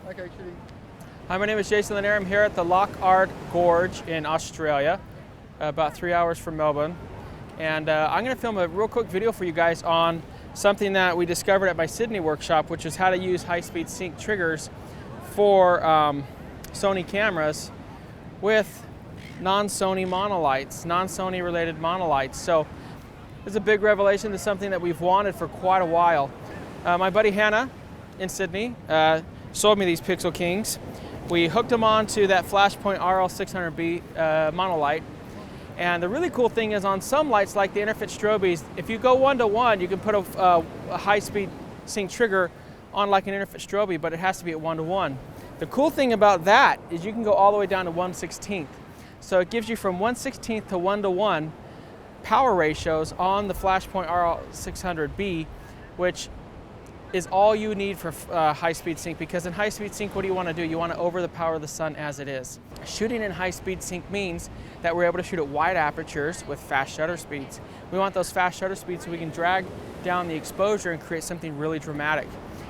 Hi, my name is Jason Lanier. I'm here at the Lockhart Gorge in Australia, about 3 hours from Melbourne. And I'm going to film a real quick video for you guys on something that we discovered at my Sydney workshop, which is how to use high-speed sync triggers for Sony cameras with non-Sony monolights, non-Sony related monolights. So it's a big revelation. It's something that we've wanted for quite a while. My buddy Hannah in Sydney sold me these Pixel Kings. We hooked them onto that Flashpoint RL600B monolight. And the really cool thing is on some lights like the Interfit strobies, if you go 1:1, you can put a high-speed sync trigger on like an Interfit strobie, but it has to be at 1:1. The cool thing about that is you can go all the way down to 1/16. So it gives you from 1/16 to 1:1 power ratios on the Flashpoint RL600B, which is all you need for high-speed sync, because in high-speed sync, what do you want to do? You want to over the power of the sun as it is. Shooting in high-speed sync means that we're able to shoot at wide apertures with fast shutter speeds. We want those fast shutter speeds so we can drag down the exposure and create something really dramatic.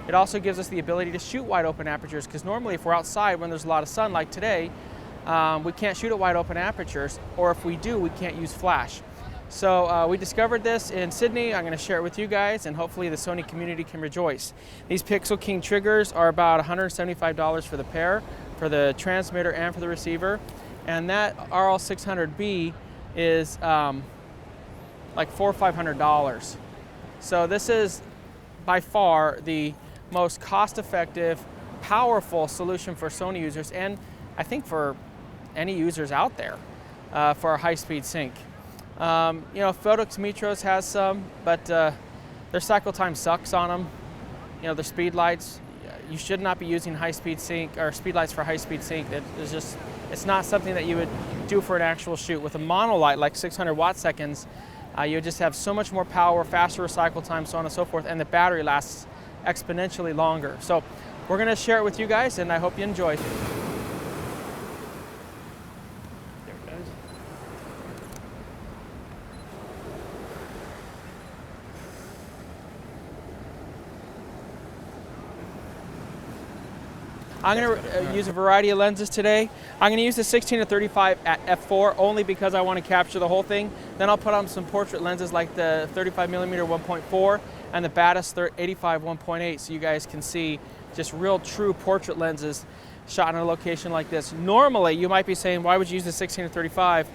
It also gives us the ability to shoot wide open apertures, because normally if we're outside when there's a lot of sun like today, we can't shoot at wide open apertures, or if we do, we can't use flash. So we discovered this in Sydney. I'm going to share it with you guys, and hopefully the Sony community can rejoice. These Pixel King triggers are about $175 for the pair, for the transmitter and for the receiver. And that RL600B is like $400 or $500. So this is by far the most cost-effective, powerful solution for Sony users, and I think for any users out there for a high-speed sync. You know, Photox Metros has some, but their cycle time sucks on them. You know, their speed lights, you should not be using high-speed sync or speed lights for high-speed sync. It's not something that you would do for an actual shoot. With a monolight like 600 watt seconds, you just have so much more power, faster cycle time, so on and so forth, and the battery lasts exponentially longer. So we're going to share it with you guys, and I hope you enjoy. I'm going to use a variety of lenses today. I'm going to use the 16-35 at f4 only because I want to capture the whole thing. Then I'll put on some portrait lenses like the 35mm 1.4 and the Batis 85 1.8, so you guys can see just real true portrait lenses shot in a location like this. Normally, you might be saying, why would you use the 16-35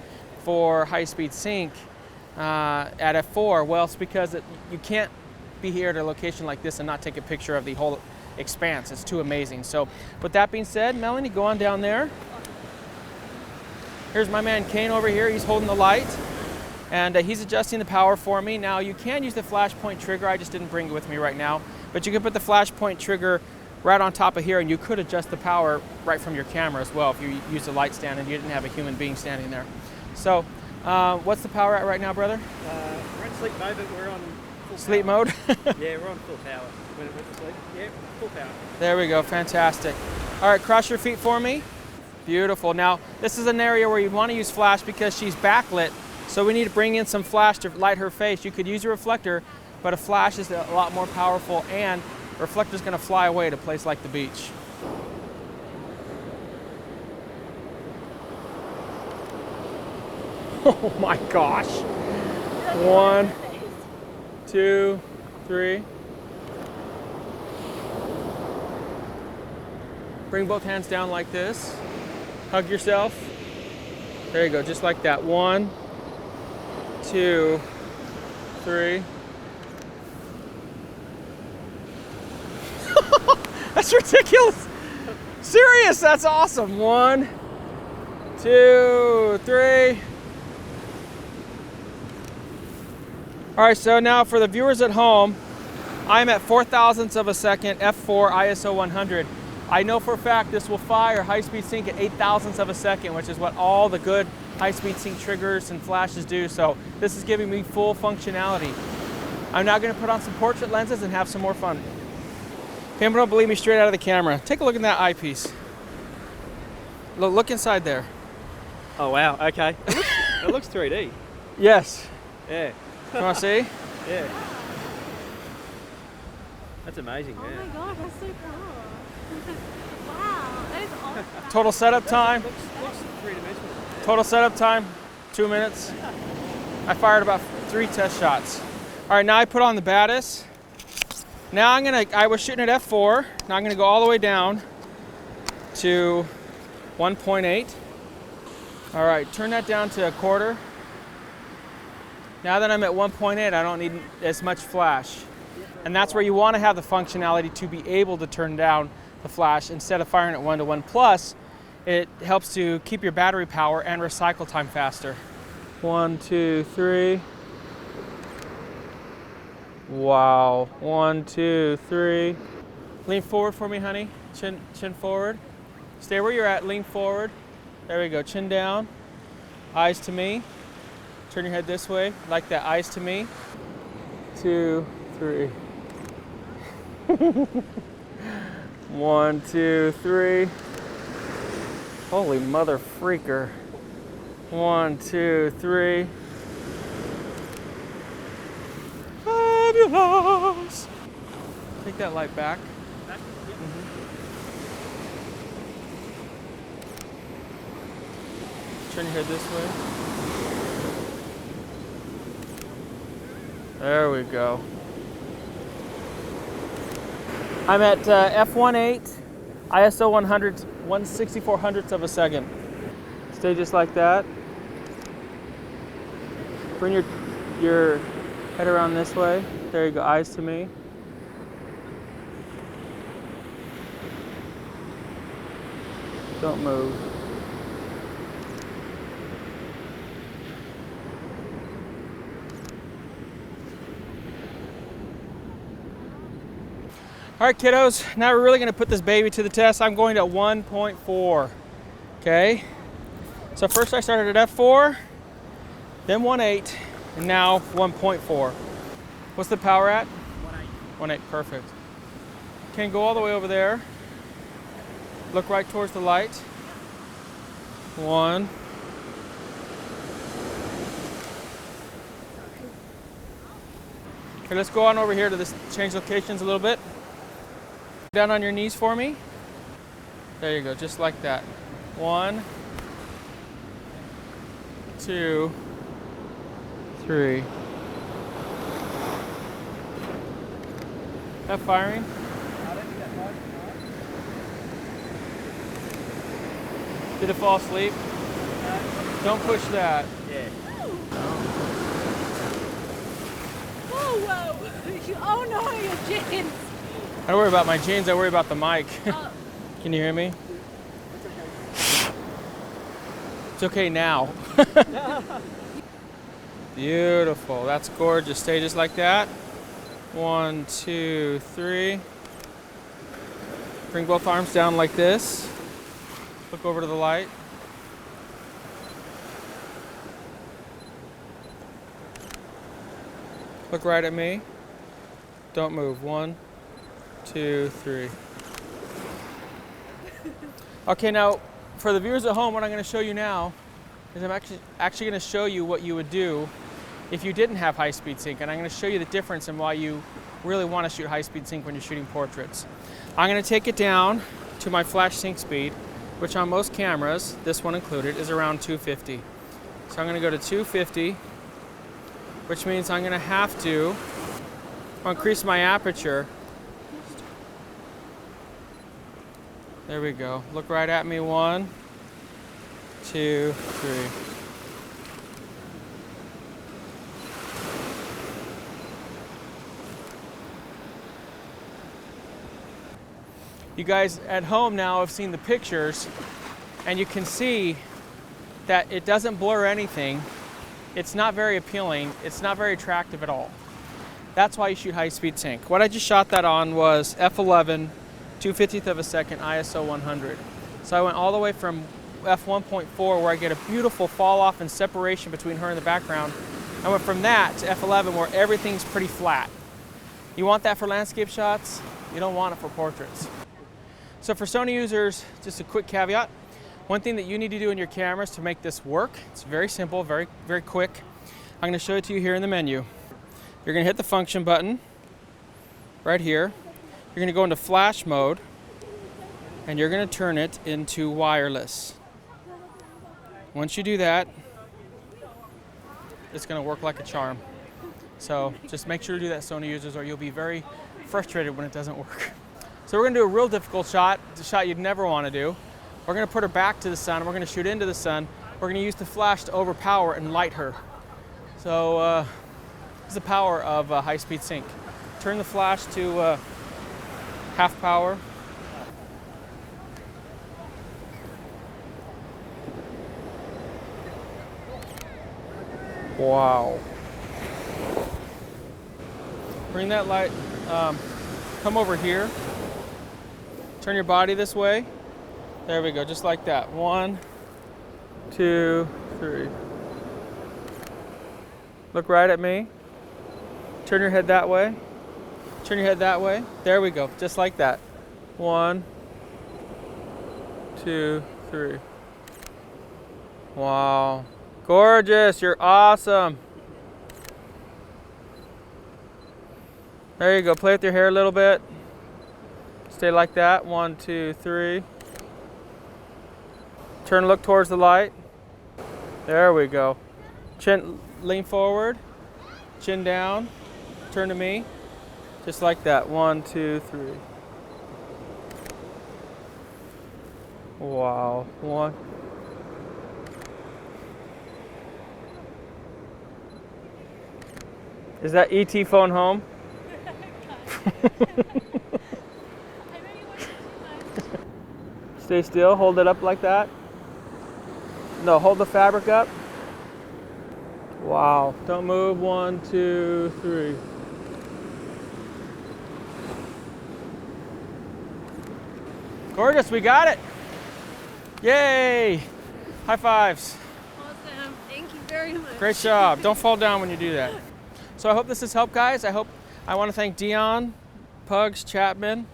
for high-speed sync at f4? Well, it's because you can't be here at a location like this and not take a picture of the whole expanse. It's too amazing. So with that being said, Melanie, go on down there. Here's my man Kane over here. He's holding the light, and he's adjusting the power for me. Now you can use the Flashpoint trigger. I just didn't bring it with me right now, but you can put the Flashpoint trigger right on top of here, and you could adjust the power right from your camera as well if you use a light stand and you didn't have a human being standing there. So what's the power at right now, brother? We're in sleep mode, but we're on full sleep power. mode? Yeah, we're on full power. When it went to sleep, yeah, full power. There we go, fantastic. All right, cross your feet for me. Beautiful. Now, this is an area where you want to use flash because she's backlit, so we need to bring in some flash to light her face. You could use a reflector, but a flash is a lot more powerful, and a reflector is going to fly away to a place like the beach. Oh my gosh. 1, 2, 3. Bring both hands down like this. Hug yourself. There you go, just like that. 1, 2, 3. That's ridiculous. Serious, that's awesome. 1, 2, 3. All right, so now for the viewers at home, I'm at 4,000ths of a second, f4, ISO 100. I know for a fact this will fire high-speed sync at 8,000ths of a second, which is what all the good high-speed sync triggers and flashes do. So this is giving me full functionality. I'm now going to put on some portrait lenses and have some more fun. People don't believe me, straight out of the camera. Take a look at that eyepiece. Look inside there. Oh wow, okay. It looks 3D. Yes. Yeah. You want to see? Yeah. That's amazing, Oh yeah. my god, that's so cool. Wow, that is awesome. Total setup time. Looks three-dimensional. Total setup time, 2 minutes. I fired about 3 test shots. All right, now I put on the baddest. Now I was shooting at f4. Now I'm gonna go all the way down to 1.8. All right, turn that down to 1/4. Now that I'm at 1.8, I don't need as much flash. And that's where you want to have the functionality to be able to turn down the flash instead of firing at 1:1. Plus, it helps to keep your battery power and recycle time faster. 1, 2, 3. Wow. 1, 2, 3. Lean forward for me, honey. Chin forward. Stay where you're at. Lean forward. There we go. Chin down. Eyes to me. Turn your head this way. Like that. Eyes to me. 2, 3. 1, 2, 3. Holy mother freaker. 1, 2, 3. Fabulous. Take that light back. Turn your head this way. There we go. I'm at f1.8, ISO 1/6400th of a second. Stay just like that. Bring your head around this way. There you go, eyes to me. Don't move. All right, kiddos, now we're really gonna put this baby to the test. I'm going to 1.4, okay? So first I started at f4, then 1.8, and now 1.4. What's the power at? 1.8. 1.8, perfect. Okay, go all the way over there. Look right towards the light. 1. Okay, let's go on over here to this, change locations a little bit. Down on your knees for me. There you go, just like that. 1, 2, 3. That firing? Did it fall asleep? Don't push that. Yeah. Whoa, whoa. Oh no, your jeans. I don't worry about my jeans, I worry about the mic. Can you hear me? It's okay now. Beautiful, that's gorgeous. Stay just like that. 1, 2, 3. Bring both arms down like this. Look over to the light. Look right at me. Don't move. 1, 2, 3. Okay, now for the viewers at home, what I'm going to show you now is I'm actually going to show you what you would do if you didn't have high-speed sync, and I'm going to show you the difference in why you really want to shoot high-speed sync when you're shooting portraits. I'm going to take it down to my flash sync speed, which on most cameras, this one included, is around 250. So I'm going to go to 250, which means I'm going to have to increase my aperture. There we go. Look right at me. 1, 2, 3. You guys at home now have seen the pictures, and you can see that it doesn't blur anything. It's not very appealing. It's not very attractive at all. That's why you shoot high-speed sync. What I just shot that on was f11, 2/50th of a second, ISO 100. So I went all the way from f1.4, where I get a beautiful fall off and separation between her and the background. I went from that to f11, where everything's pretty flat. You want that for landscape shots? You don't want it for portraits. So for Sony users, just a quick caveat. One thing that you need to do in your cameras to make this work, it's very simple, very, very quick. I'm going to show it to you here in the menu. You're going to hit the function button right here. You're going to go into flash mode. and you're going to turn it into wireless. Once you do that, it's going to work like a charm. So just make sure to do that, Sony users, or you'll be very frustrated when it doesn't work. So we're going to do a real difficult shot, the shot you'd never want to do. We're going to put her back to the sun. We're going to shoot into the sun. We're going to use the flash to overpower and light her. So this is the power of high-speed sync. Turn the flash to half power. Wow. Bring that light, come over here. Turn your body this way. There we go, just like that. 1, 2, 3. Look right at me. Turn your head that way. Turn your head that way. There we go, just like that. 1, 2, 3. Wow. Gorgeous, you're awesome. There you go, play with your hair a little bit. Stay like that, 1, 2, 3. Turn, look towards the light. There we go. Chin, lean forward, chin down, turn to me. Just like that, 1, 2, 3. Wow, 1. Is that ET phone home? Stay still, hold it up like that. No, hold the fabric up. Wow, don't move, 1, 2, 3. Gorgeous, we got it. Yay, high fives. Awesome, thank you very much. Great job, don't fall down when you do that. So I hope this has helped, guys. I want to thank Dion, Pugs, Chapman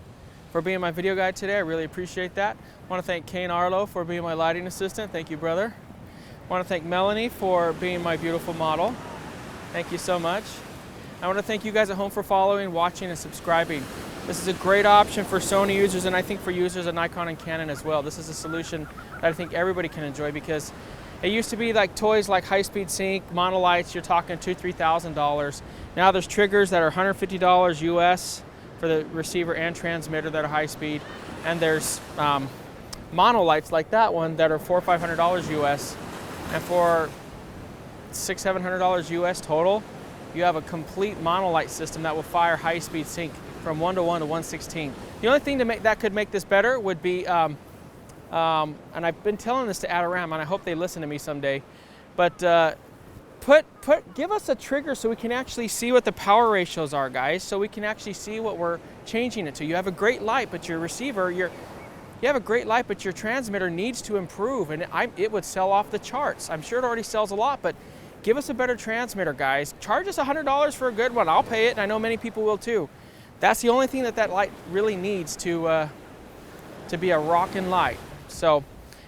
for being my video guide today. I really appreciate that. I want to thank Kane Arlo for being my lighting assistant. Thank you, brother. I want to thank Melanie for being my beautiful model. Thank you so much. I want to thank you guys at home for following, watching, and subscribing. This is a great option for Sony users, and I think for users of Nikon and Canon as well. This is a solution that I think everybody can enjoy, because it used to be like toys like high-speed sync, monolights, you're talking $2,000, $3,000. Now there's triggers that are $150 US for the receiver and transmitter that are high speed. And there's monolights like that one that are $400 or $500 US. And for $600, $700 US total, you have a complete monolight system that will fire high-speed sync from 1:1 to 1/16. The only thing that could make this better would be, and I've been telling this to Adoram, and I hope they listen to me someday, but give us a trigger so we can actually see what the power ratios are, guys, so we can actually see what we're changing it to. You have a great light, but your receiver, you have a great light, but your transmitter needs to improve, and it would sell off the charts. I'm sure it already sells a lot, but give us a better transmitter, guys. Charge us $100 for a good one. I'll pay it, and I know many people will too. That's the only thing that light really needs to be a rockin' light. So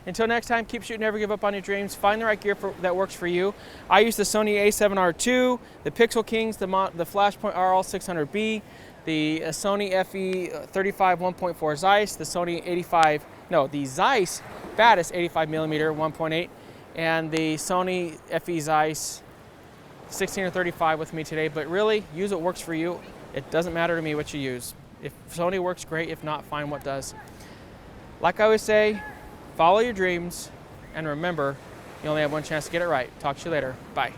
until next time, keep shooting, never give up on your dreams. Find the right gear that works for you. I use the Sony a7R II, the Pixel Kings, the Flashpoint RL600B, the Sony FE35 1.4 Zeiss, the the Zeiss Batis 85mm 1.8, and the Sony FE Zeiss 16 or 35 with me today. But really, use what works for you. It doesn't matter to me what you use. If Sony works, great. If not, find what does. Like I always say, follow your dreams, and remember, you only have one chance to get it right. Talk to you later. Bye.